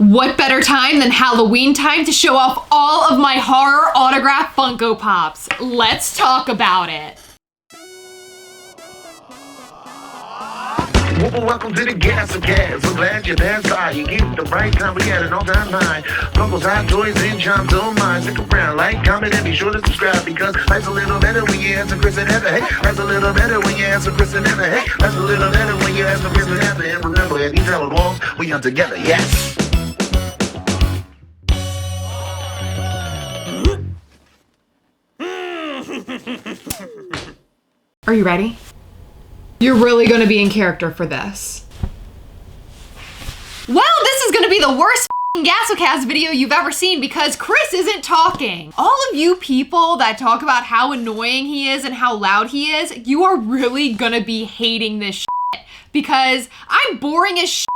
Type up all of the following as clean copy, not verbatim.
What better time than Halloween time to show off all of my horror autograph Funko Pops? Let's talk about it. Welcome to the Gastlecast. We're glad you're there. You get the right time. We got an all-time high. Funko's hot toys and charms on mine. Stick around, like, comment, and be sure to subscribe because life's a little better when you answer Chris and Heather. Hey, life's a little better when you answer Chris and Heather. Hey, life's a little better when you answer Chris and Heather. And remember, at these hallowed walls, we are together. Yes. Are you ready? You're really gonna be in character for this. Well, this is gonna be the worst Gastlecast video you've ever seen because Chris isn't talking. All of you people that talk about how annoying he is and how loud he is, you are really gonna be hating this shit because I'm boring as shit.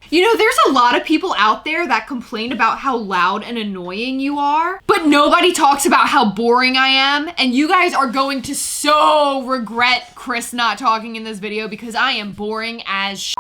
You know, there's a lot of people out there that complain about how loud and annoying you are, but nobody talks about how boring I am, and you guys are going to so regret Chris not talking in this video because I am boring as shit.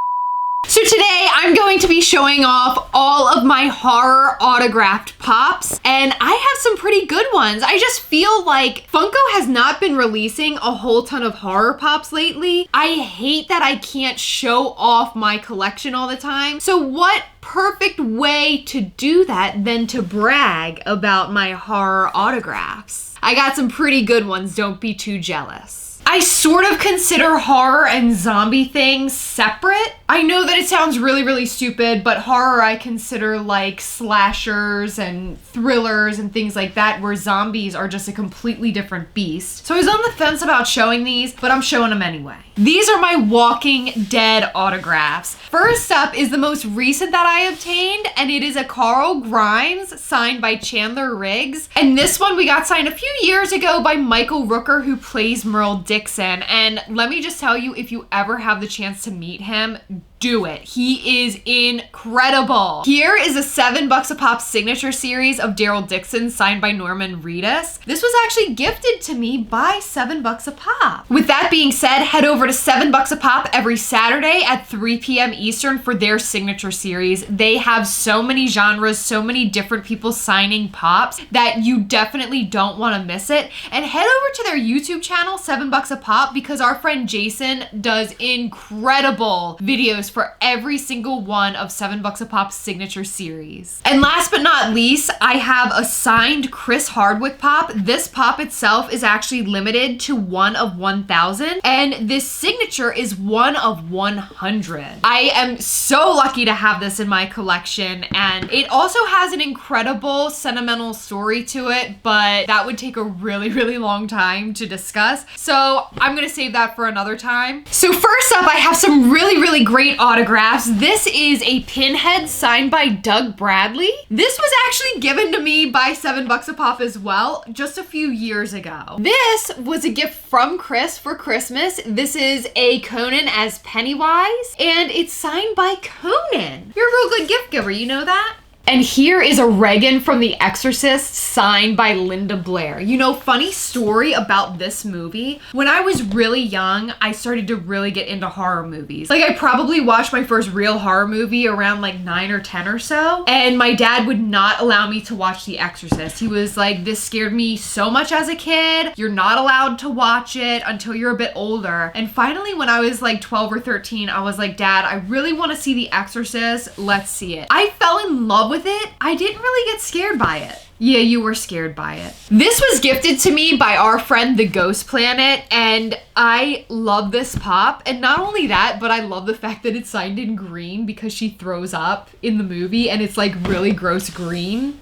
So today I'm going to be showing off all of my horror autographed pops, and I have some pretty good ones. I just feel like Funko has not been releasing a whole ton of horror pops lately. I hate that I can't show off my collection all the time. So what perfect way to do that than to brag about my horror autographs? I got some pretty good ones, don't be too jealous. I sort of consider horror and zombie things separate. I know that it sounds really, really stupid, but horror I consider like slashers and thrillers and things like that, where zombies are just a completely different beast. So I was on the fence about showing these, but I'm showing them anyway. These are my Walking Dead autographs. First up is the most recent that I obtained, and it is a Carl Grimes signed by Chandler Riggs. And this one we got signed a few years ago by Michael Rooker, who plays Merle Dixon. And let me just tell you, if you ever have the chance to meet him, do it. He is incredible. Here is a $7 a pop signature series of Daryl Dixon signed by Norman Reedus. This was actually gifted to me by $7 a pop. With that being said, head over to $7 a pop every Saturday at 3 p.m. Eastern for their signature series. They have so many genres, so many different people signing pops that you definitely don't want to miss it. And head over to their YouTube channel, $7 a pop, because our friend Jason does incredible videos for every single one of $7 a pop's signature series. And last but not least, I have a signed Chris Hardwick pop. This pop itself is actually limited to 1 of 1,000, and this signature is 1 of 100. I am so lucky to have this in my collection, and it also has an incredible sentimental story to it, but that would take a really, really long time to discuss. So I'm gonna save that for another time. So first up, I have some really, really great autographs. This is a Pinhead signed by Doug Bradley. This was actually given to me by $7 a pop as well, just a few years ago. This was a gift from Chris for Christmas. This is a Conan as Pennywise, and it's signed by Conan. You're a real good gift giver, you know that? And here is a Reagan from The Exorcist signed by Linda Blair. You know, funny story about this movie. When I was really young, I started to really get into horror movies. Like, I probably watched my first real horror movie around like 9 or 10 or so. And my dad would not allow me to watch The Exorcist. He was like, this scared me so much as a kid. You're not allowed to watch it until you're a bit older. And finally, when I was like 12 or 13, I was like, Dad, I really want to see The Exorcist. Let's see it. I fell in love with it. I didn't really get scared by it. Yeah, you were scared by it. This was gifted to me by our friend, the Ghost Planet, and I love this pop. And not only that, but I love the fact that it's signed in green because she throws up in the movie and it's like really gross green.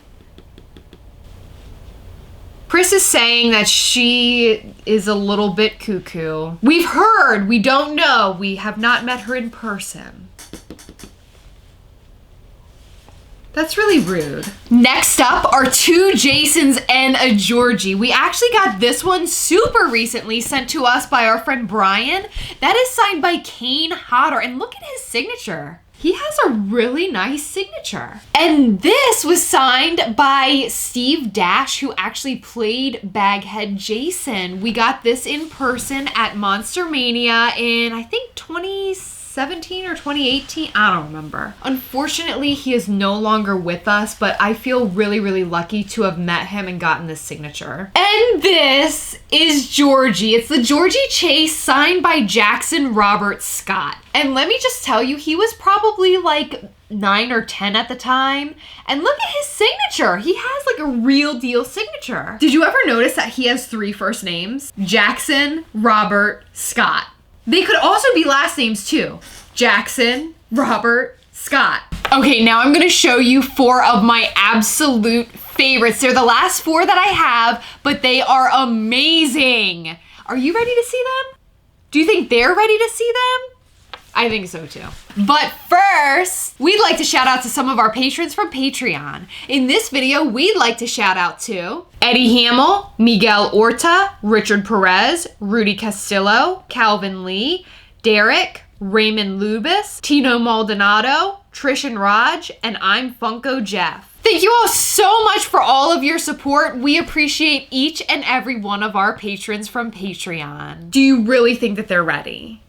Chris is saying that she is a little bit cuckoo. We've heard, we don't know, we have not met her in person. That's really rude. Next up are 2 Jasons and a Georgie. We actually got this one super recently sent to us by our friend Brian. That is signed by Kane Hodder, and look at his signature. He has a really nice signature. And this was signed by Steve Dash, who actually played Baghead Jason. We got this in person at Monster Mania in, I think, 2016. 2017 or 2018? I don't remember. Unfortunately, he is no longer with us, but I feel really, really lucky to have met him and gotten this signature. And this is Georgie. It's the Georgie Chase signed by Jackson Robert Scott. And let me just tell you, he was probably like 9 or 10 at the time. And look at his signature. He has like a real deal signature. Did you ever notice that he has 3 first names? Jackson Robert Scott. They could also be last names too. Jackson Robert Scott. Okay, now I'm gonna show you 4 of my absolute favorites. They're the last 4 that I have, but they are amazing. Are you ready to see them? Do you think they're ready to see them? I think so too. But first, we'd like to shout out to some of our patrons from Patreon. In this video, we'd like to shout out to Eddie Hamill, Miguel Orta, Richard Perez, Rudy Castillo, Calvin Lee, Derek, Raymond Lubis, Tino Maldonado, Trish and Raj, and I'm Funko Jeff. Thank you all so much for all of your support. We appreciate each and every one of our patrons from Patreon. Do you really think that they're ready?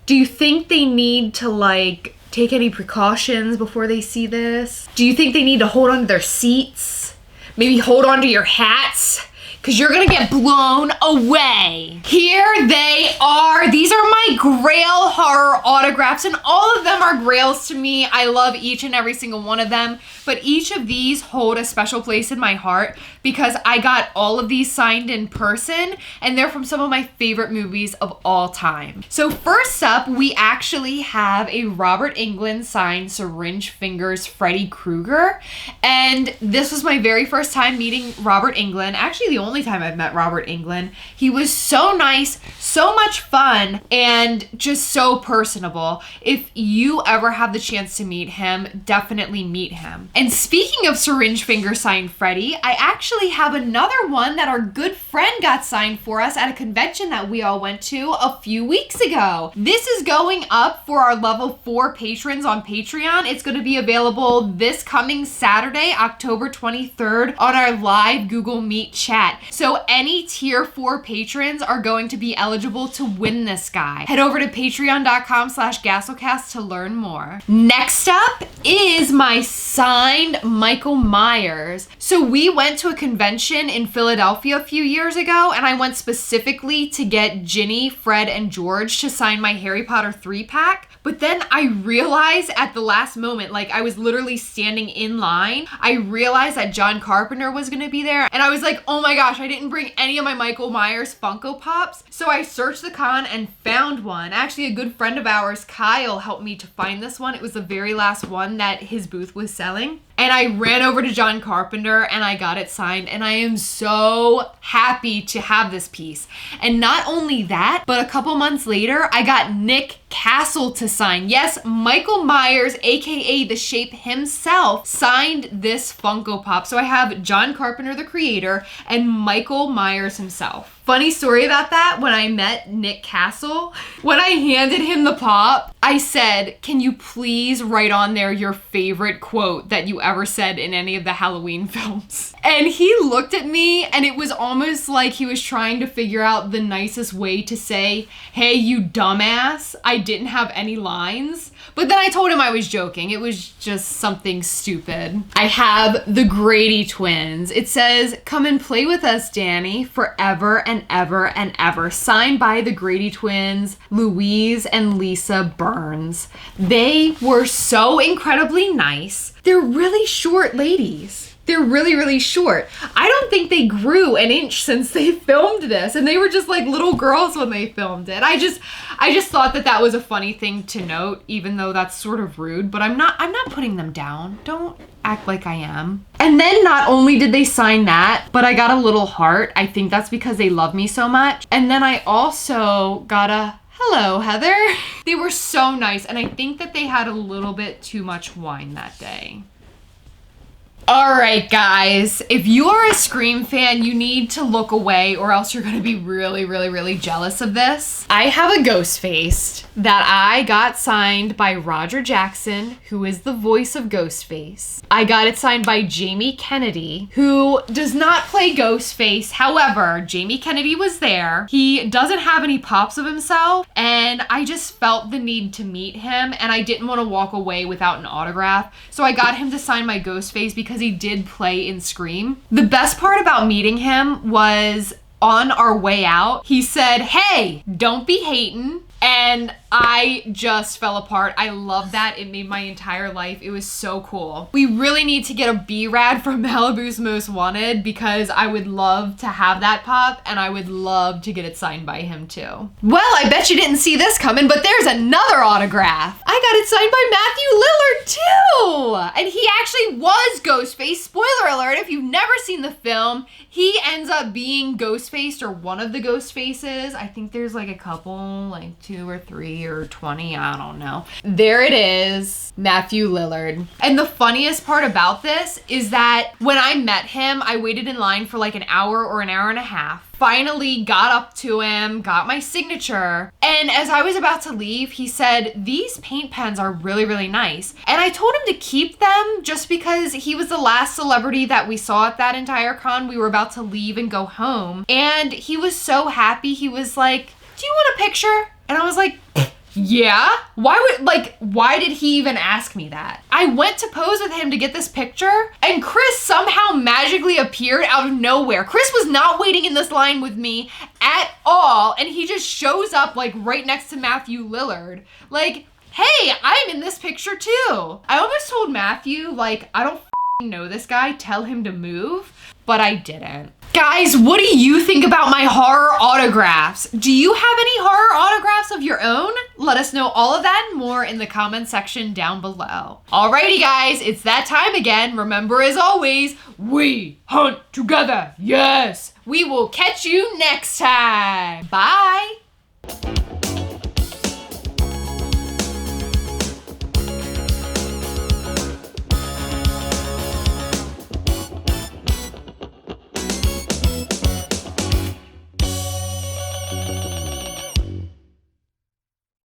Do you think they need to like take any precautions before they see this? Do you think they need to hold on to their seats? Maybe hold on to your hats? Because you're gonna get blown away. Here they are. These are my Grail horror autographs, and all of them are Grails to me. I love each and every single one of them, but each of these hold a special place in my heart because I got all of these signed in person, and they're from some of my favorite movies of all time. So first up, we actually have a Robert Englund signed Syringe Fingers Freddy Krueger, and this was my very first time meeting Robert Englund. Actually, the only time I've met Robert Englund. He was so nice, so much fun, and just so personable. If you ever have the chance to meet him, definitely meet him. And speaking of Syringe Finger signed Freddy, I actually have another one that our good friend got signed for us at a convention that we all went to a few weeks ago. This is going up for our level 4 patrons on Patreon. It's going to be available this coming Saturday, October 23rd on our live Google Meet chat. So any tier 4 patrons are going to be eligible to win this guy. Head over to patreon.com/Gastlecast to learn more. Next up is my signed Michael Myers. So we went to a convention in Philadelphia a few years ago, and I went specifically to get Ginny, Fred, and George to sign my Harry Potter 3-pack. But then I realized at the last moment, like I was literally standing in line, I realized that John Carpenter was gonna be there, and I was like, oh my gosh, I didn't bring any of my Michael Myers Funko Pops. So I searched the con and found one. Actually, a good friend of ours, Kyle, helped me to find this one. It was the very last one that his booth was selling. And I ran over to John Carpenter and I got it signed, and I am so happy to have this piece. And not only that, but a couple months later, I got Nick Castle to sign. Yes, Michael Myers, aka The Shape himself, signed this Funko Pop. So I have John Carpenter, the creator, and Michael Myers himself. Funny story about that, when I met Nick Castle, when I handed him the pop, I said, can you please write on there your favorite quote that you ever said in any of the Halloween films? And he looked at me, and it was almost like he was trying to figure out the nicest way to say, hey, you dumbass, I didn't have any lines. But then I told him I was joking. It was just something stupid. I have the Grady Twins. It says, come and play with us, Danny, forever and ever and ever. Signed by the Grady Twins, Louise and Lisa Burns. They were so incredibly nice. They're really short ladies. They're really, really short. I don't think they grew an inch since they filmed this, and they were just like little girls when they filmed it. I just thought that that was a funny thing to note, even though that's sort of rude, but I'm not putting them down. Don't act like I am. And then not only did they sign that, but I got a little heart. I think that's because they love me so much. And then I also got a hello, Heather. They were so nice, and I think that they had a little bit too much wine that day. Alright guys, if you are a Scream fan, you need to look away or else you're gonna be really jealous of this. I have a Ghostface that I got signed by Roger Jackson, who is the voice of Ghostface. I got it signed by Jamie Kennedy, who does not play Ghostface. However, Jamie Kennedy was there. He doesn't have any pops of himself, and I just felt the need to meet him, and I didn't want to walk away without an autograph. So I got him to sign my Ghostface because he did play in Scream. The best part about meeting him was on our way out, he said, "Hey, don't be hating." And I just fell apart. I love that. It made my entire life. It was so cool. We really need to get a B-Rad from Malibu's Most Wanted because I would love to have that pop and I would love to get it signed by him too. Well, I bet you didn't see this coming, but there's another autograph. I got it signed by Matthew Lillard too. And he actually was Ghostface. Spoiler alert, if you've never seen the film, he ends up being Ghostface or one of the Ghostfaces. I think there's like a couple, like 2 or 3 or 20, I don't know. There it is, Matthew Lillard. And the funniest part about this is that when I met him, I waited in line for like an hour or an hour and a half. Finally got up to him, got my signature, and as I was about to leave, he said, "These paint pens are really nice." And I told him to keep them just because he was the last celebrity that we saw at that entire con. We were about to leave and go home, and he was so happy. He was like, "Do you want a picture?" And I was like, yeah? Why did he even ask me that? I went to pose with him to get this picture, and Chris somehow magically appeared out of nowhere. Chris was not waiting in this line with me at all, and he just shows up like right next to Matthew Lillard. Like, hey, I'm in this picture too. I almost told Matthew, like, I don't know this guy, tell him to move, but I didn't. Guys, what do you think about my horror autographs? Do you have any horror autographs of your own? Let us know all of that and more in the comment section down below. Alrighty guys, it's that time again. Remember, as always, we hunt together. Yes, we will catch you next time. Bye.